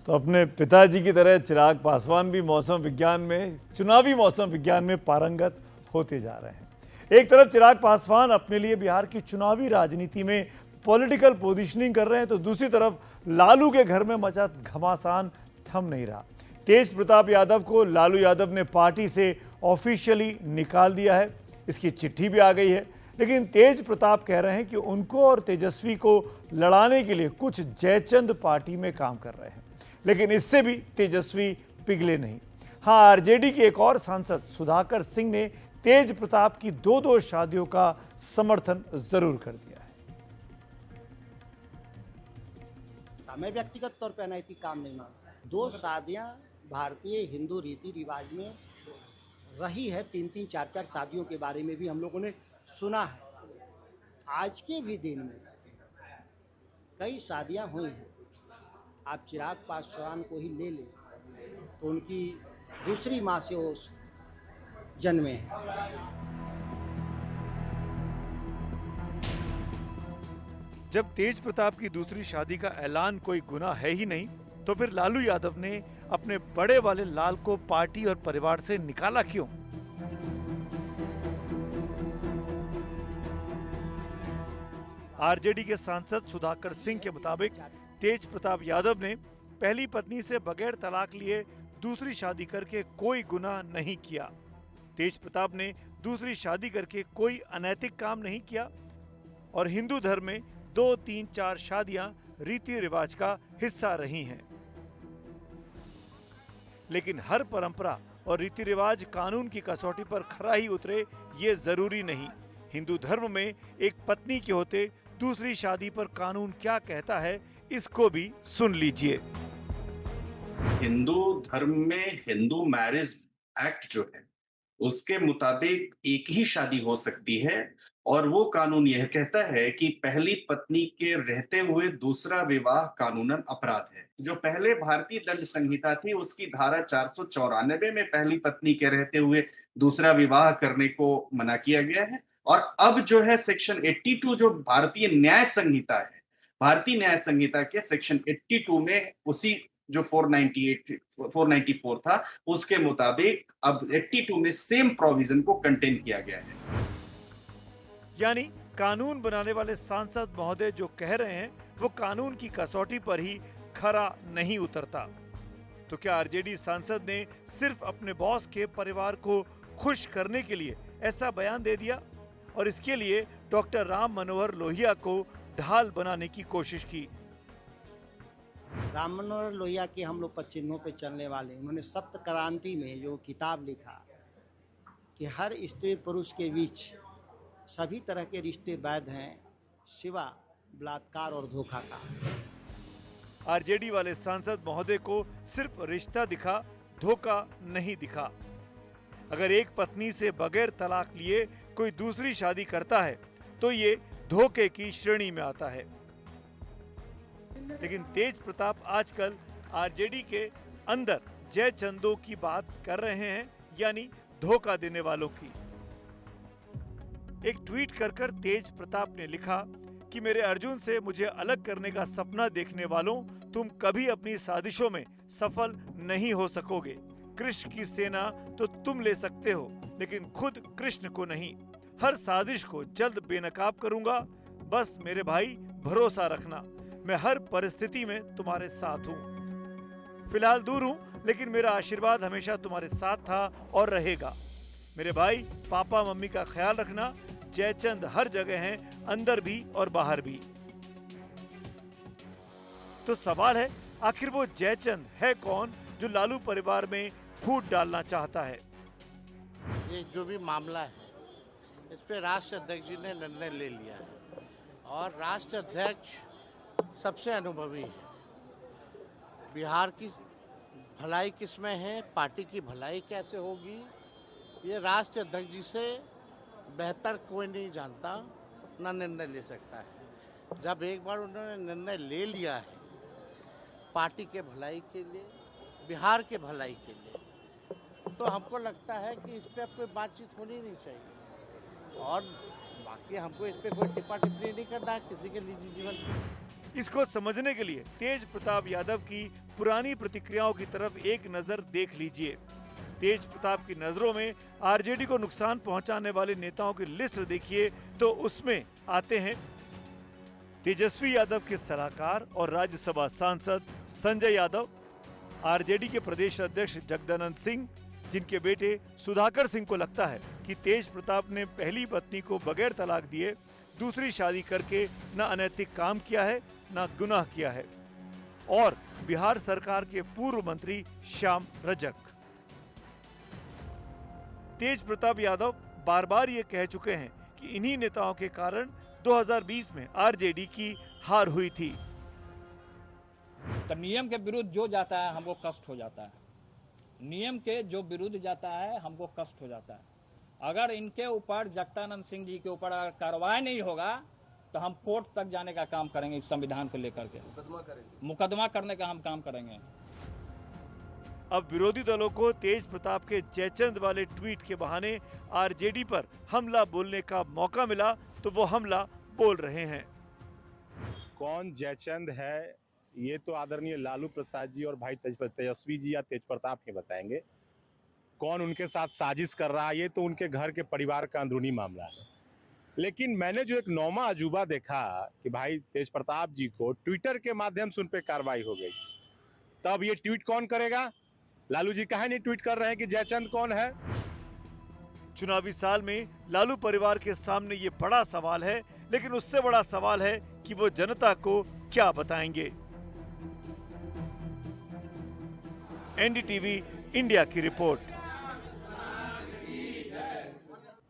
तो अपने पिताजी की तरह चिराग पासवान भी मौसम विज्ञान में, चुनावी मौसम विज्ञान में पारंगत होते जा रहे हैं। एक तरफ चिराग पासवान अपने लिए बिहार की चुनावी राजनीति में पॉलिटिकल पोजीशनिंग कर रहे हैं, तो दूसरी तरफ लालू के घर में मचा घमासान थम नहीं रहा। तेज प्रताप यादव को लालू यादव ने पार्टी से ऑफिशियली निकाल दिया है, इसकी चिट्ठी भी आ गई है। लेकिन तेज प्रताप कह रहे हैं कि उनको और तेजस्वी को लड़ाने के लिए कुछ जयचंद पार्टी में काम कर रहे हैं, लेकिन इससे भी तेजस्वी पिघले नहीं। हाँ, आरजेडी के एक और सांसद सुधाकर सिंह ने तेज प्रताप की दो शादियों का समर्थन जरूर कर दिया है। मैं व्यक्तिगत तौर पर अनैतिक काम नहीं मानता। 2 शादियां भारतीय हिंदू रीति रिवाज में रही है। 3-3, 4-4 शादियों के बारे में भी हम लोगों ने सुना है। आज के भी दिन में कई शादियां हुई हैं। आप चिराग पासवान को ही ले लें तो उनकी दूसरी माँ से वो जन्मे हैं। जब तेज प्रताप की दूसरी शादी का ऐलान कोई गुनाह है ही नहीं, तो फिर लालू यादव ने अपने बड़े वाले लाल को पार्टी और परिवार से निकाला क्यों? आरजेडी के सांसद सुधाकर सिंह के मुताबिक तेज प्रताप यादव ने पहली पत्नी से बगैर तलाक लिए दूसरी शादी करके कोई गुनाह नहीं किया। तेज प्रताप ने दूसरी शादी करके कोई अनैतिक काम नहीं किया और हिंदू धर्म में 2, 3, 4 शादियां रीति रिवाज का हिस्सा रही हैं। लेकिन हर परंपरा और रीति रिवाज कानून की कसौटी पर खरा ही उतरे, ये जरूरी नहीं। हिंदू धर्म में एक पत्नी के होते दूसरी शादी पर कानून क्या कहता है, इसको भी सुन लीजिए। हिंदू धर्म में हिंदू मैरिज एक्ट जो है उसके मुताबिक एक ही शादी हो सकती है और वो कानून यह कहता है कि पहली पत्नी के रहते हुए दूसरा विवाह कानूनन अपराध है। जो पहले भारतीय दंड संहिता थी उसकी धारा 494 में पहली पत्नी के रहते हुए दूसरा विवाह करने को मना किया गया है और अब जो है सेक्शन 82 जो भारतीय न्याय संहिता है, भारतीय न्याय संहिता के सेक्शन 82 में उसी जो 494 था उसके मुताबिक अब 82 में सेम प्रोविजन को कंटेन किया गया है। यानी कानून बनाने वाले सांसद महोदय जो कह रहे हैं वो कानून की कसौटी पर ही खरा नहीं उतरता। तो क्या आरजेडी सांसद ने सिर्फ अपने बॉस के परिवार को खुश करने के लिए ऐसा बयान दे दिया और इसके लिए डॉक्टर राम मनोहर लोहिया को ढाल बनाने की कोशिश की? राम मनोहर लोहिया के हम लोग चिन्हों पे चलने वाले, उन्होंने सप्त क्रांति में जो किताब लिखा कि हर स्त्री पुरुष के बीच सभी तरह के रिश्ते वैध हैं सिवा बलात्कार और धोखा का। आरजेडी वाले सांसद महोदय को सिर्फ रिश्ता दिखा, धोखा नहीं दिखा। अगर एक पत्नी से बगैर तलाक लिए कोई दूसरी शादी करता है तो ये धोखे की श्रेणी में आता है। लेकिन तेज प्रताप आजकल आरजेडी के अंदर जयचंदों की बात कर रहे हैं, यानी धोखा देने वालों की। एक ट्वीट कर तेज प्रताप ने लिखा कि मेरे अर्जुन से मुझे अलग करने का सपना देखने वालों, तुम कभी अपनी साजिशों में सफल नहीं हो सकोगे। कृष्ण की सेना तो तुम ले सकते हो, लेकिन खुद कृष्ण को नहीं। हर साजिश को जल्द बेनकाब करूंगा, बस मेरे भाई भरोसा रखना, मैं हर परिस्थिति में तुम्हारे साथ हूं। फिलहाल दूर हूं, लेकिन मेरा आशीर्वाद हमेशा तुम्हारे साथ था और रहेगा। मेरे भाई, पापा मम्मी का ख्याल रखना। जयचंद हर जगह हैं, अंदर भी और बाहर भी। तो सवाल है, आखिर वो जयचंद है कौन जो लालू परिवार में फूट डालना चाहता है? ये जो भी मामला है इस पे राष्ट्र अध्यक्ष जी ने निर्णय ले लिया है और राष्ट्र अध्यक्ष सबसे अनुभवी है। बिहार की भलाई किसमें है, पार्टी की भलाई कैसे होगी, ये राष्ट्र अध्यक्ष जी से बेहतर कोई नहीं जानता, अपना निर्णय ले सकता है। जब एक बार उन्होंने निर्णय ले लिया है पार्टी के भलाई के लिए, बिहार के भलाई के लिए, तो हमको लगता है कि इस पर कोई बातचीत होनी नहीं चाहिए और बाकी हमको इस पर कोई टिप्पा टिप्पणी नहीं करना है किसी के निजी जीवन में। इसको समझने के लिए तेज प्रताप यादव की पुरानी प्रतिक्रियाओं की तरफ एक नजर देख लीजिए। तेज प्रताप की नजरों में आरजेडी को नुकसान पहुंचाने वाले नेताओं की लिस्ट देखिए तो उसमें आते हैं तेजस्वी यादव के सलाहकार और राज्यसभा सांसद संजय यादव, आरजेडी के प्रदेश अध्यक्ष जगदानंद सिंह, जिनके बेटे सुधाकर सिंह को लगता है कि तेज प्रताप ने पहली पत्नी को बगैर तलाक दिए दूसरी शादी करके न अनैतिक काम किया है न गुनाह किया है, और बिहार सरकार के पूर्व मंत्री श्याम रजक। तेज प्रताप यादव बार बार ये कह चुके हैं कि इन्हीं नेताओं के कारण 2020 में आरजेडी की हार हुई थी। तो नियम के विरुद्ध जो जाता है हमको कष्ट हो जाता है, नियम के जो विरुद्ध जाता है हमको कष्ट हो जाता है। अगर इनके ऊपर जगदानंद सिंह जी के ऊपर अगर कार्रवाई नहीं होगा तो हम कोर्ट तक जाने का काम करेंगे, इस संविधान को लेकर के मुकदमा करने का हम काम करेंगे। अब विरोधी दलों को तेज प्रताप के जयचंद वाले ट्वीट के बहाने आरजेडी पर हमला बोलने का मौका मिला तो वो हमला बोल रहे हैं। कौन जयचंद है ये तो आदरणीय लालू प्रसाद जी और भाई तेजस्वी जी या तेज प्रताप ही बताएंगे। कौन उनके साथ साजिश कर रहा है ये तो उनके घर के परिवार का अंदरूनी मामला है। लेकिन मैंने जो एक नौमा अजूबा देखा कि भाई तेज प्रताप जी को ट्विटर के माध्यम से उन पर कार्रवाई हो गई, तब ये ट्वीट कौन करेगा? लालू जी कहा नहीं ट्वीट कर रहे हैं कि जयचंद कौन है? चुनावी साल में लालू परिवार के सामने ये बड़ा सवाल है, लेकिन उससे बड़ा सवाल है कि वो जनता को क्या बताएंगे। एनडीटीवी इंडिया की रिपोर्ट।